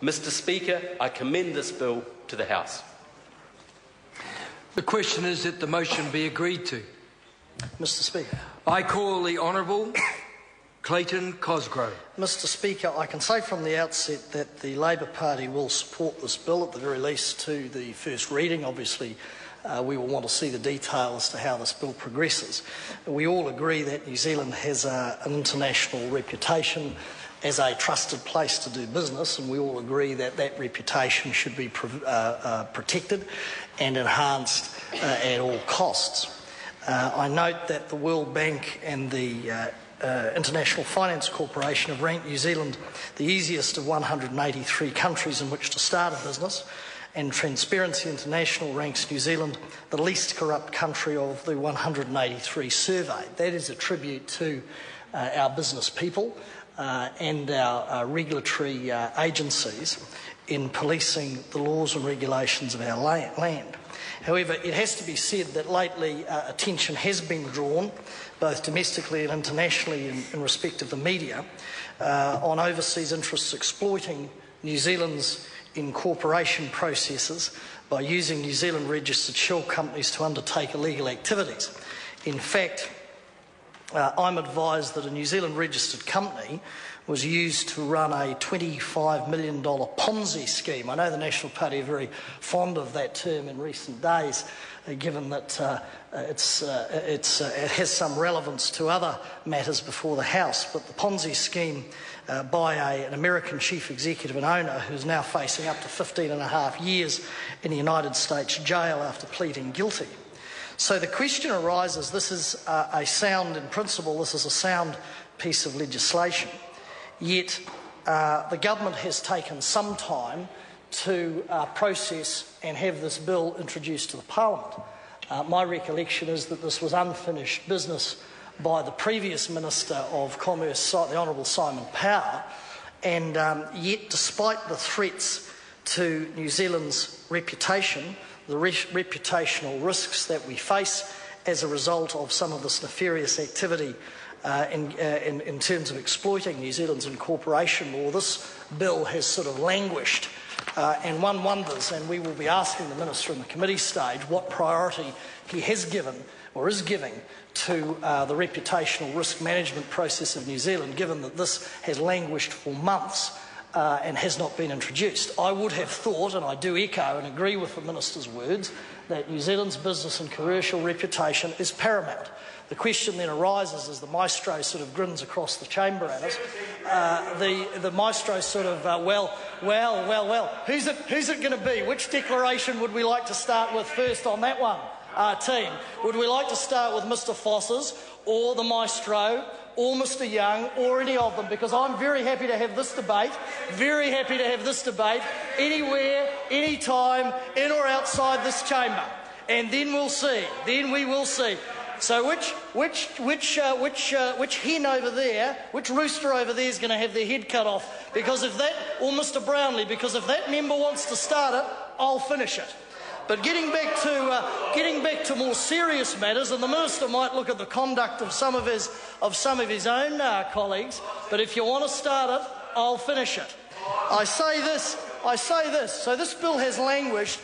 Mr. Speaker, I commend this bill to the House. The question is that the motion be agreed to. Mr. Speaker. I call the Honourable Clayton Cosgrove. Mr. Speaker, I can say from the outset that the Labor Party will support this bill, at the very least to the first reading. Obviously, we will want to see the detail as to how this bill progresses. We all agree that New Zealand has an international reputation as a trusted place to do business, and we all agree that that reputation should be protected and enhanced at all costs. I note that the World Bank and the International Finance Corporation have ranked New Zealand the easiest of 183 countries in which to start a business, and Transparency International ranks New Zealand the least corrupt country of the 183 surveyed. That is a tribute to our business people and our regulatory agencies in policing the laws and regulations of our land. However, it has to be said that lately attention has been drawn, both domestically and internationally in respect of the media, on overseas interests exploiting New Zealand's incorporation processes by using New Zealand registered shell companies to undertake illegal activities. In fact, I'm advised that a New Zealand registered company was used to run a $25 million Ponzi scheme. I know the National Party are very fond of that term in recent days, given that it has some relevance to other matters before the House. But the Ponzi scheme by an American chief executive and owner who's now facing up to 15.5 years in the United States jail after pleading guilty. So the question arises, this is a sound, in principle, this is a sound piece of legislation, yet the government has taken some time to process and have this bill introduced to the Parliament. My recollection is that this was unfinished business by the previous Minister of Commerce, the Honourable Simon Power, and yet despite the threats to New Zealand's reputation, the reputational risks that we face as a result of some of this nefarious activity in terms of exploiting New Zealand's incorporation law, this bill has sort of languished. And one wonders, and we will be asking the Minister in the committee stage, what priority he has given or is giving to the reputational risk management process of New Zealand, given that this has languished for months and has not been introduced. I would have thought, and I do echo and agree with the Minister's words, that New Zealand's business and commercial reputation is paramount. The question then arises as the maestro sort of grins across the chamber at us. The maestro sort of, well, who's it going to be? Which declaration would we like to start with first on that one, team? Would we like to start with Mr Foss's or the maestro or Mr Young or any of them? Because I'm very happy to have this debate, anywhere, anytime, in or outside this chamber. And then we'll see, we will see. So which hen over there, which rooster over there is going to have their head cut off? Because if that, or Mr Brownlee, because if that member wants to start it, I'll finish it. But getting back to more serious matters, and the Minister might look at the conduct of some of his own colleagues, but if you want to start it, I'll finish it. I say this. So this bill has languished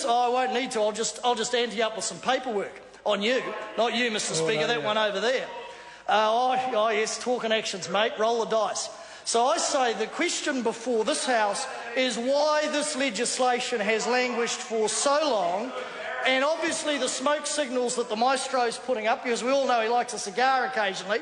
I won't need to. I'll just ante up with some paperwork on you, not you, Mr. Speaker. That one over there. Oh yes, talking actions, mate. Roll the dice. So I say the question before this House is why this legislation has languished for so long, and obviously the smoke signals that the maestro is putting up, because we all know he likes a cigar occasionally,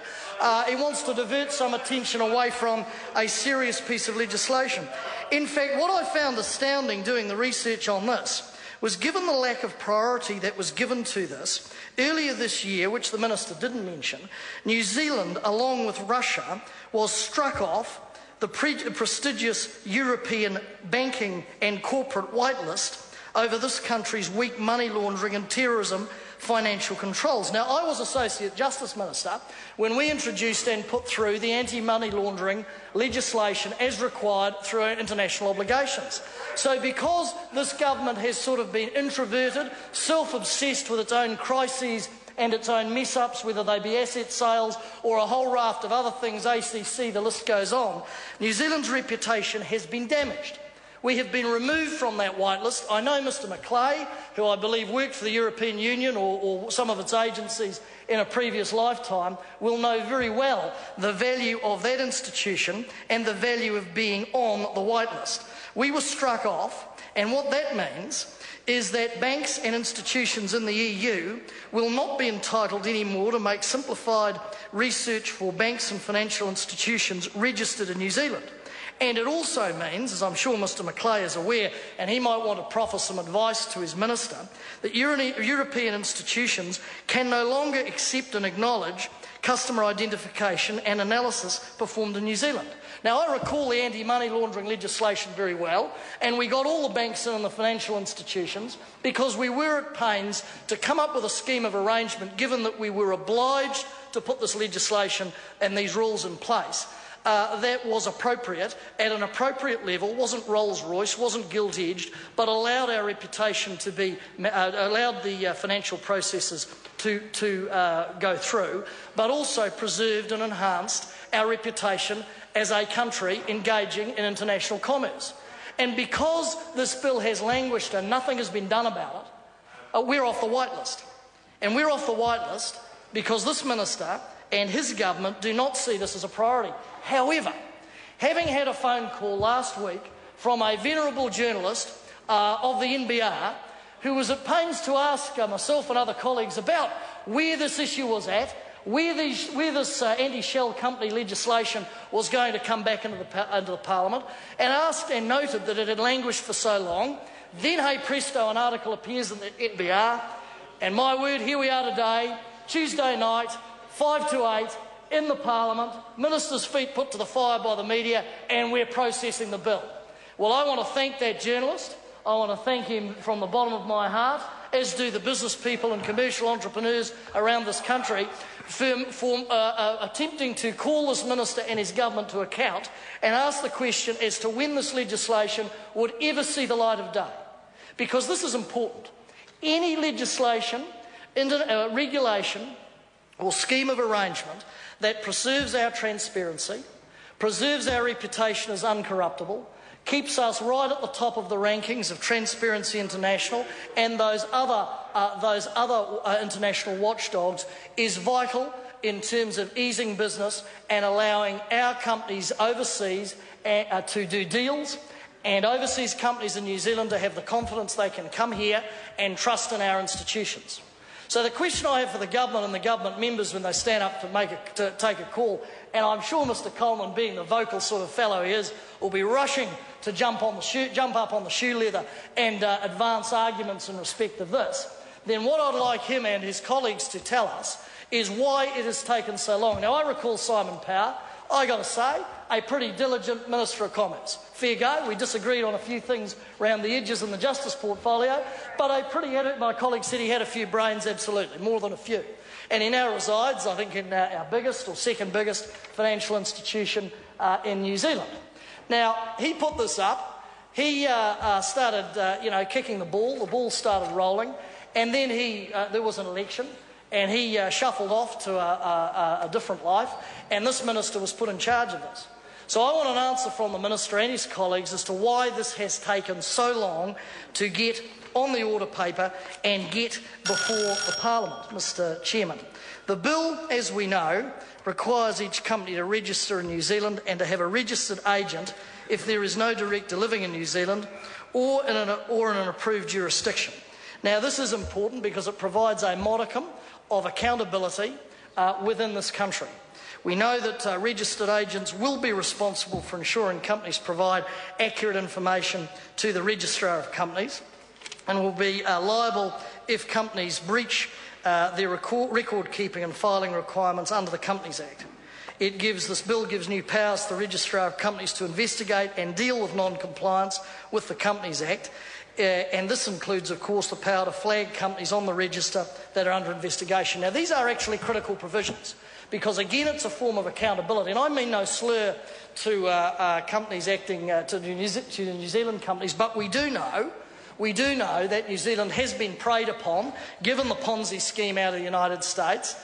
he wants to divert some attention away from a serious piece of legislation. In fact, what I found astounding doing the research on this was, given the lack of priority that was given to this, earlier this year, which the Minister didn't mention, New Zealand, along with Russia, was struck off the prestigious European banking and corporate whitelist over this country's weak money laundering and terrorism financial controls. Now, I was Associate Justice Minister when we introduced and put through the anti-money laundering legislation as required through our international obligations. So because this government has sort of been introverted, self-obsessed with its own crises and its own mess-ups, whether they be asset sales or a whole raft of other things, ACC, the list goes on, New Zealand's reputation has been damaged. We have been removed from that whitelist. I know Mr Macleay, who I believe worked for the European Union or some of its agencies in a previous lifetime, will know very well the value of that institution and the value of being on the whitelist. We were struck off, and what that means is that banks and institutions in the EU will not be entitled anymore to make simplified research for banks and financial institutions registered in New Zealand. And it also means, as I'm sure Mr Macleay is aware, and he might want to proffer some advice to his minister, that European institutions can no longer accept and acknowledge customer identification and analysis performed in New Zealand. Now, I recall the anti-money laundering legislation very well, and we got all the banks in and the financial institutions because we were at pains to come up with a scheme of arrangement, given that we were obliged to put this legislation and these rules in place. That was appropriate, at an appropriate level, wasn't Rolls-Royce, wasn't gilt-edged, but allowed our reputation to be, allowed the financial processes to go through, but also preserved and enhanced our reputation as a country engaging in international commerce. And because this bill has languished and nothing has been done about it, we're off the whitelist. And we're off the whitelist because this minister and his government do not see this as a priority. However, having had a phone call last week from a venerable journalist of the NBR who was at pains to ask myself and other colleagues about where this issue was at, where this anti-shell company legislation was going to come back into the Parliament, and asked and noted that it had languished for so long, then, hey presto, an article appears in the NBR, and my word, here we are today, Tuesday night, 5 to 8, in the Parliament, ministers' feet put to the fire by the media, and we're processing the bill. Well, I want to thank that journalist. I want to thank him from the bottom of my heart, as do the business people and commercial entrepreneurs around this country, for attempting to call this minister and his government to account and ask the question as to when this legislation would ever see the light of day. Because this is important. Any legislation, regulation or scheme of arrangement that preserves our transparency, preserves our reputation as uncorruptible, keeps us right at the top of the rankings of Transparency International and those other international watchdogs, is vital in terms of easing business and allowing our companies overseas to do deals, and overseas companies in New Zealand to have the confidence they can come here and trust in our institutions. So the question I have for the government and the government members when they stand up to take a call, and I'm sure Mr Coleman, being the vocal sort of fellow he is, will be rushing to jump up on the shoe leather and advance arguments in respect of this, then what I'd like him and his colleagues to tell us is why it has taken so long. Now, I recall Simon Power, I got to say, a pretty diligent Minister of Commerce. Fair go, we disagreed on a few things around the edges in the Justice portfolio, but my colleague said he had a few brains, absolutely, more than a few. And he now resides, I think, in our biggest or second biggest financial institution in New Zealand. Now, he put this up, he started kicking the ball started rolling, and then there was an election, and he shuffled off to a different life, and this minister was put in charge of this. So I want an answer from the minister and his colleagues as to why this has taken so long to get on the order paper and get before the Parliament, Mr Chairman. The bill, as we know, requires each company to register in New Zealand and to have a registered agent if there is no director living in New Zealand or in an approved jurisdiction. Now, this is important because it provides a modicum of accountability within this country. We know that registered agents will be responsible for ensuring companies provide accurate information to the Registrar of Companies and will be liable if companies breach their record keeping and filing requirements under the Companies Act. This bill gives new powers to the Registrar of Companies to investigate and deal with non-compliance with the Companies Act, and this includes, of course, the power to flag companies on the register that are under investigation. Now, these are actually critical provisions because, again, it's a form of accountability, and I mean no slur to companies acting, to New Zealand companies, but we do know we do know that New Zealand has been preyed upon, given the Ponzi scheme out of the United States,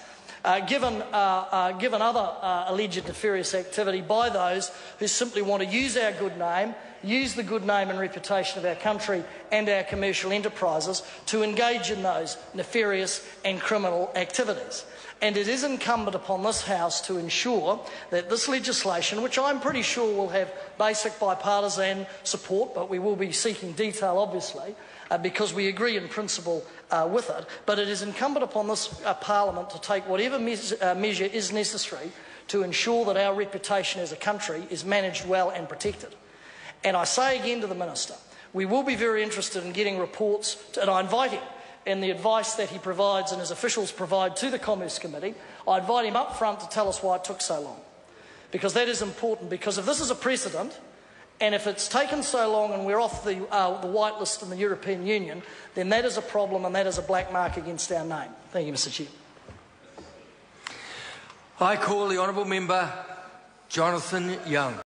given other alleged nefarious activity by those who simply want to use our good name, use the good name and reputation of our country and our commercial enterprises to engage in those nefarious and criminal activities. And it is incumbent upon this House to ensure that this legislation, which I'm pretty sure will have basic bipartisan support, but we will be seeking detail obviously, because we agree in principle with it, but it is incumbent upon this Parliament to take whatever measure is necessary to ensure that our reputation as a country is managed well and protected. And I say again to the Minister, we will be very interested in getting reports, and I invite him, and the advice that he provides and his officials provide to the Commerce Committee, I invite him up front to tell us why it took so long. Because that is important, because if this is a precedent, and if it's taken so long and we're off the white list in the European Union, then that is a problem and that is a black mark against our name. Thank you, Mr. Chair. I call the Honourable Member Jonathan Young.